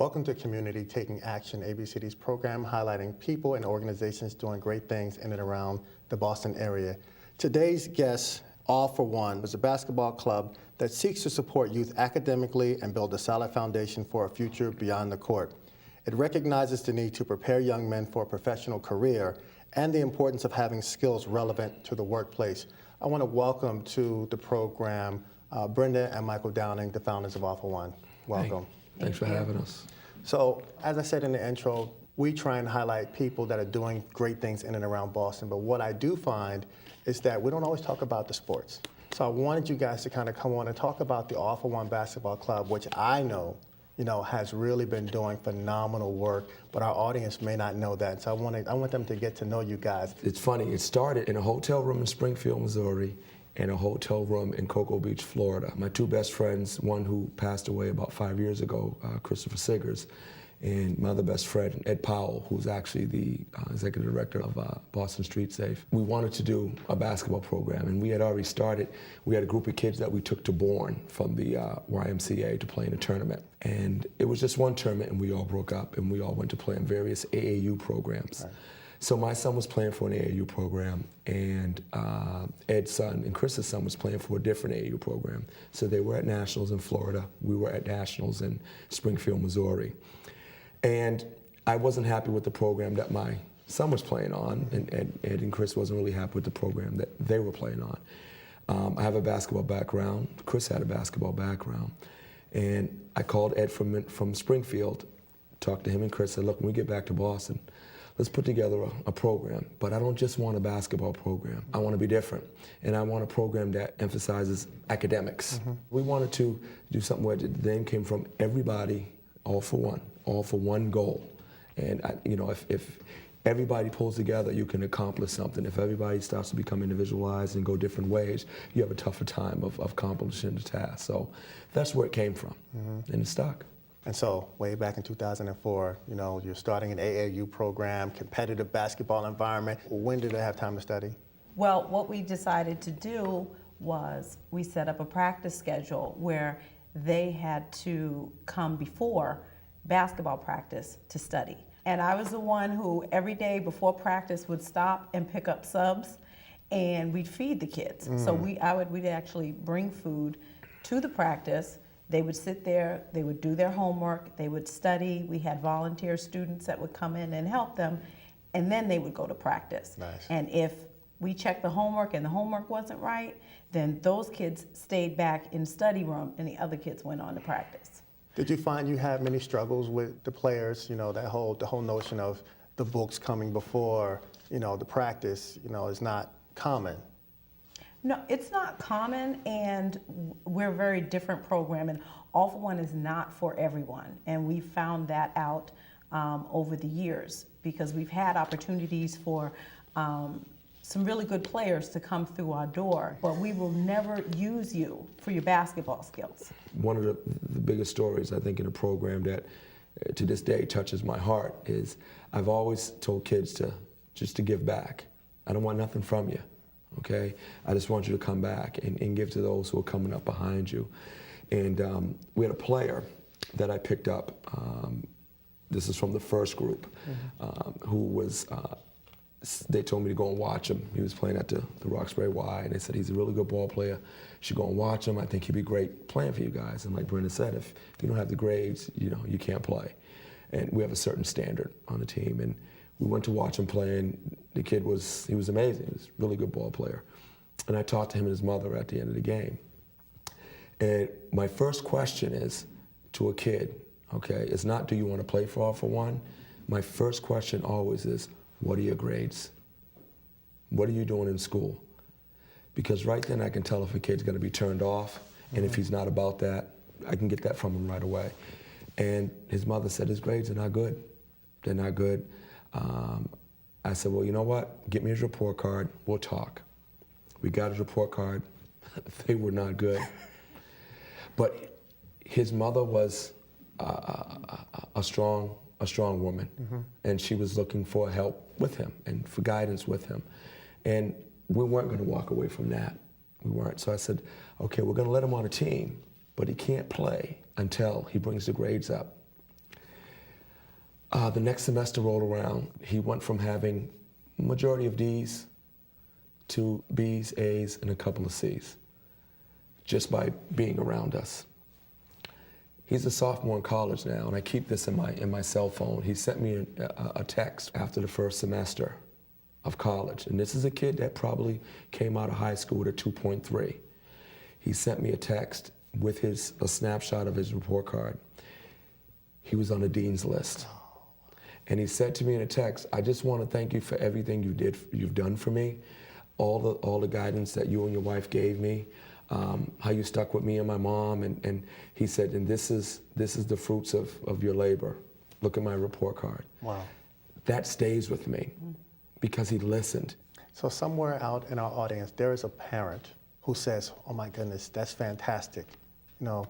Welcome to Community Taking Action, ABCD's program highlighting people and organizations doing great things in and around the Boston area. Today's guest, All for One, is a basketball club that seeks to support youth academically and build a solid foundation for a future beyond the court. It recognizes the need to prepare young men for a professional career and the importance of having skills relevant to the workplace. I want to welcome to the program Brenda and Michael Downing, the founders of All for One. Welcome. Hey. Thanks for having us. So, as I said in the intro, we try and highlight people that are doing great things in and around Boston, but what I do find is that we don't always talk about the sports. So I wanted you guys to kind of come on and talk about the All for One Basketball Club, which I know, has really been doing phenomenal work, but our audience may not know that. So I want them to get to know you guys. It's funny, it started in a hotel room in Springfield, Missouri, and a hotel room in Cocoa Beach, Florida. My two best friends, one who passed away about 5 years ago, Christopher Siggers, and my other best friend, Ed Powell, who's actually the executive director of Boston Street Safe. We wanted to do a basketball program, and we had already started. We had a group of kids that we took to Bourne from the YMCA to play in a tournament. And it was just one tournament, and we all broke up, and we all went to play in various AAU programs. Right. So my son was playing for an AAU program, and Ed's son and Chris's son was playing for a different AAU program. So they were at Nationals in Florida. We were at Nationals in Springfield, Missouri. And I wasn't happy with the program that my son was playing on, and Ed and Chris wasn't really happy with the program that they were playing on. I have a basketball background. Chris had a basketball background. And I called Ed from Springfield, talked to him and Chris, said, look, when we get back to Boston, let's put together a program, but I don't just want a basketball program. I want to be different, and I want a program that emphasizes academics. Mm-hmm. We wanted to do something where the name came from everybody, all for one goal. And if everybody pulls together, you can accomplish something. If everybody starts to become individualized and go different ways, you have a tougher time of accomplishing the task. So that's where it came from, and it stuck. And so, way back in 2004, you're starting an AAU program, competitive basketball environment. When did they have time to study? Well, what we decided to do was we set up a practice schedule where they had to come before basketball practice to study. And I was the one who every day before practice would stop and pick up subs, and we'd feed the kids. So we'd actually bring food to the practice. They would sit there, they would do their homework, they would study. We had volunteer students that would come in and help them, and then they would go to practice. Nice. And if we checked the homework and the homework wasn't right, then those kids stayed back in the study room and the other kids went on to practice. Did you find you had many struggles with the players, the whole notion of the books coming before, the practice, is not common? No, it's not common, and we're a very different program, and All for One is not for everyone, and we found that out over the years because we've had opportunities for some really good players to come through our door, but we will never use you for your basketball skills. One of the biggest stories, I think, in a program that to this day touches my heart is I've always told kids to give back. I don't want nothing from you. Okay, I just want you to come back and give to those who are coming up behind you. And we had a player that I picked up, this is from the first group, who was, they told me to go and watch him. He was playing at the Roxbury Y, and they said he's a really good ball player. You should go and watch him. I think he'd be great playing for you guys. And like Brenda said, if you don't have the grades, you can't play. And we have a certain standard on the team. And we went to watch him play, and the kid was amazing. He was a really good ball player. And I talked to him and his mother at the end of the game. And my first question is to a kid, okay, it's not, do you want to play for All for One? My first question always is, what are your grades? What are you doing in school? Because right then I can tell if a kid's going to be turned off, and if he's not about that, I can get that from him right away. And his mother said his grades are not good. They're not good. I said, well, you know what? Get me his report card. We'll talk. We got his report card. They were not good. But his mother was a strong woman, and she was looking for help with him and for guidance with him. And we weren't going to walk away from that. We weren't. So I said, okay, we're going to let him on a team, but he can't play until he brings the grades up. The next semester rolled around. He went from having majority of D's to B's, A's, and a couple of C's, just by being around us. He's a sophomore in college now, and I keep this in my cell phone. He sent me a text after the first semester of college, and this is a kid that probably came out of high school with a 2.3. He sent me a text with a snapshot of his report card. He was on the dean's list. And he said to me in a text, "I just want to thank you for everything you've done for me, all the guidance that you and your wife gave me, how you stuck with me and my mom." And he said, "And this is the fruits of your labor. Look at my report card." Wow. That stays with me because he listened. So somewhere out in our audience, there is a parent who says, "Oh my goodness, that's fantastic. You know,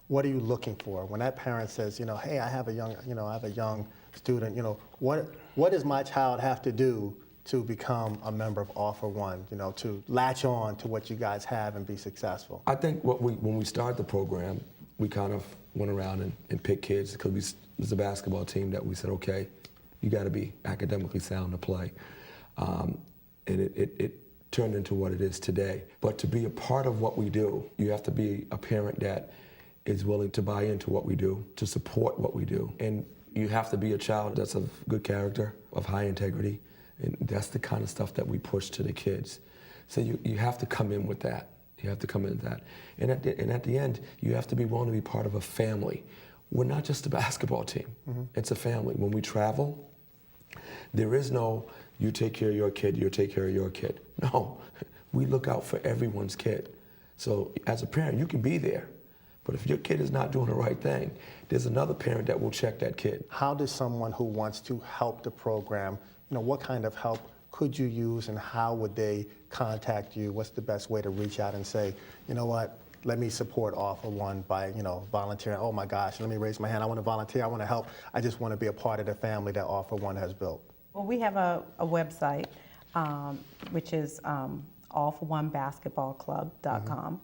what are you looking for?" When that parent says, "Hey, I have a young student, what does my child have to do to become a member of All for One, to latch on to what you guys have and be successful?" I think when we started the program, we kind of went around and picked kids because it was a basketball team that we said, okay, you got to be academically sound to play. And it turned into what it is today. But to be a part of what we do, you have to be a parent that is willing to buy into what we do, to support what we do. And you have to be a child that's of good character, of high integrity. And that's the kind of stuff that we push to the kids. So you have to come in with that. You have to come in with that. And at the end, you have to be willing to be part of a family. We're not just a basketball team. Mm-hmm. It's a family. When we travel, there is no, you take care of your kid, you take care of your kid. No, we look out for everyone's kid. So as a parent, you can be there. But if your kid is not doing the right thing, there's another parent that will check that kid. How does someone who wants to help the program, what kind of help could you use, and how would they contact you? What's the best way to reach out and say, "You know what, let me support All for One by, volunteering. Oh my gosh, let me raise my hand. I want to volunteer. I want to help. I just want to be a part of the family that All for One has built." Well, we have a website, which is allforOneBasketballClub.com.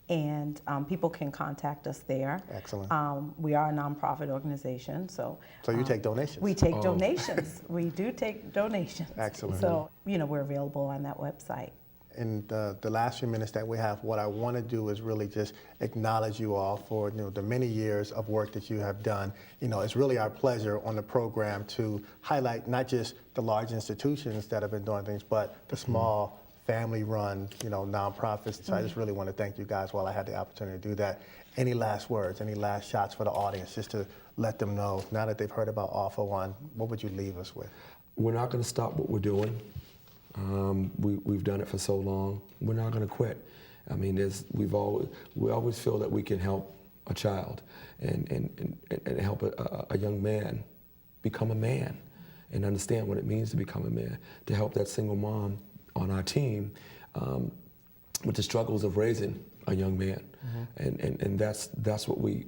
And people can contact us there. Excellent. We are a nonprofit organization, so. So you take donations? We take donations. We do take donations. Excellent. So, we're available on that website. In the last few minutes that we have, what I want to do is really just acknowledge you all for the many years of work that you have done. It's really our pleasure on the program to highlight not just the large institutions that have been doing things, but the small family-run, nonprofits. So I just really want to thank you guys while I had the opportunity to do that. Any last words, any last shots for the audience, just to let them know, now that they've heard about All for One, what would you leave us with? We're not going to stop what we're doing. We've done it for so long. We're not going to quit. I mean, we always feel that we can help a child and help a young man become a man and understand what it means to become a man, to help that single mom on our team with the struggles of raising a young man. Mm-hmm. And that's what we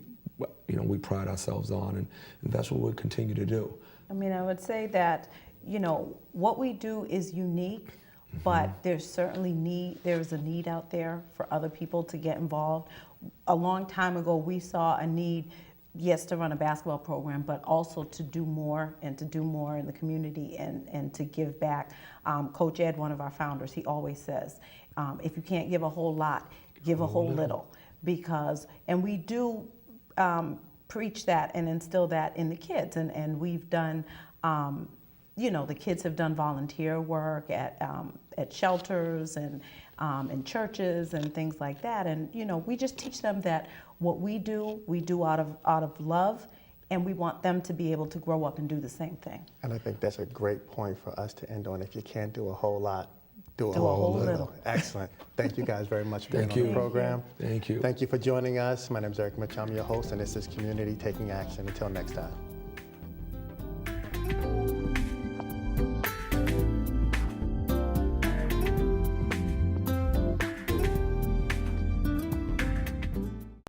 pride ourselves on, and that's what we'll continue to do. I would say that, what we do is unique, mm-hmm. but there's a need out there for other people to get involved. A long time ago, we saw a need, yes, to run a basketball program, but also to do more in the community and to give back. Coach Ed, one of our founders, he always says, if you can't give a whole lot, give a whole little. And we do preach that and instill that in the kids. And we've done, the kids have done volunteer work at shelters and in churches and things like that. And, we just teach them that what we do out of love, and we want them to be able to grow up and do the same thing. And I think that's a great point for us to end on. If you can't do a whole lot, do a Do a whole whole little. little. Excellent. Thank you guys very much for being Thank on you. the program. Thank you. Thank you for joining us. My name is Eric Mitch. I'm your host, and this is Community Taking Action. Until next time.